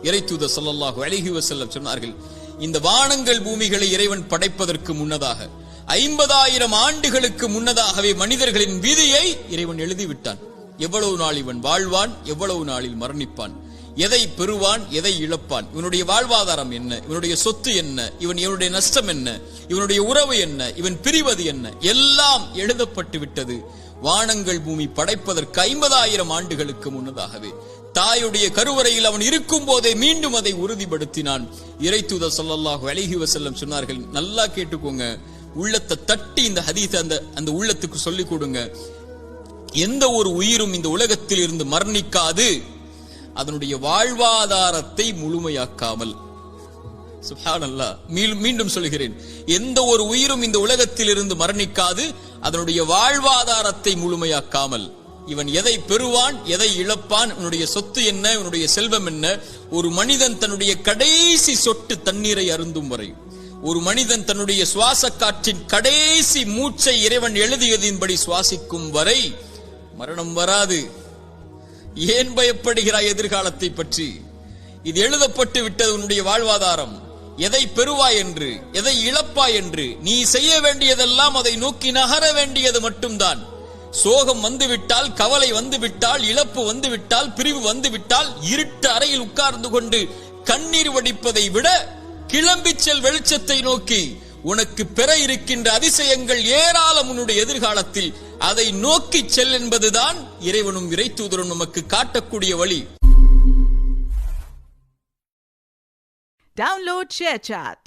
இறைத்தூதர் ஸல்லல்லாஹு அலைஹி வஸல்லம் சொன்னார்கள், இந்த வானங்கள் பூமிகளை இறைவன் படைப்பதற்கு முன்னதாக 50,000 ஆண்டுகளுக்கு முன்னதாகவே மனிதர்களின் விதியை இறைவன் எழுதிவிட்டான். எவ்வளவு நாள் இவன் வாழ்வான், எவ்வளவு நாளில் மரணிப்பான், எதை பெறுவான், எதை இழப்பான், இவனுடைய வாழ்வாதாரம் என்ன, இவனுடைய சொத்து என்ன, இவனுடைய நஷ்டம் என்ன, இவனுடைய உறவு என்ன, இவன் பிரிவது என்ன, எல்லாம் எழுதப்பட்டு விட்டது. வானங்கள் பூமி படைப்பதற்கு 50,000 ஆண்டுகளுக்கு முன்னதாகவே தாயுடைய கருவறையில் அவன் இருக்கும் போதே மீண்டும் அதை உறுதிப்படுத்தினான். இறைத்தூதர் ஸல்லல்லாஹு அலைஹி வஸல்லம் சொன்னார்கள், நல்லா கேட்டுக்கோங்க, உள்ளத்தை தட்டி இந்த ஹதீஸ் அந்த உள்ளத்துக்கு சொல்லிக் கொடுங்க. எந்த ஒரு உயிரும் இந்த உலகத்தில் இருந்து மரணிக்காது அதனுடைய வாழ்வாதாரத்தை முழுமையாக்காமல். சுப்ஹானல்லாஹ், மீண்டும் சொல்கிறேன், எந்த ஒரு உயிரும் இந்த உலகத்தில் இருந்து மரணிக்காது அதனுடைய வாழ்வாதாரத்தை முழுமையாக்காமல். இவன் எதை பெறுவான், எதை இழப்பான், இவனுடைய சொத்து என்ன, இவனுடைய செல்வம் என்ன, ஒரு மனிதன் தன்னுடைய கடைசி சொட்டு தண்ணீரை அருந்தும் வரை, ஒரு மனிதன் தன்னுடைய சுவாச காற்றின் கடைசி மூச்சை இறைவன் எழுதியதின்படி சுவாசிக்கும் வரை மரணம் வராது. ஏன் பயப்படுகிறாய் எதிர்காலத்தை பற்றி? இது எழுதப்பட்டு விட்டது உன்னுடைய வாழ்வாதாரம். எதை பெறுவாய் என்று, எதை இழப்பாய் என்று, நீ செய்ய வேண்டியதெல்லாம் அதை நோக்கி நகர வேண்டியது மட்டும்தான். சோகம் வந்துவிட்டால், கவலை வந்துவிட்டால், இழப்பு வந்துவிட்டால், பிரிவு வந்துவிட்டால், இருட்டு அறையில் உட்கார்ந்து கொண்டு கண்ணீர் வடிப்பதை விட கிளம்பி செல் வெளிச்சத்தை நோக்கி. உனக்கு பெற இருக்கின்ற அதிசயங்கள் ஏராளம் உன்னுடைய எதிர்காலத்தில். அதை நோக்கி செல் என்பதுதான் இறைவனும் இறைத்தூதரும் நமக்கு காட்டக்கூடிய வழி. Download ShareChat.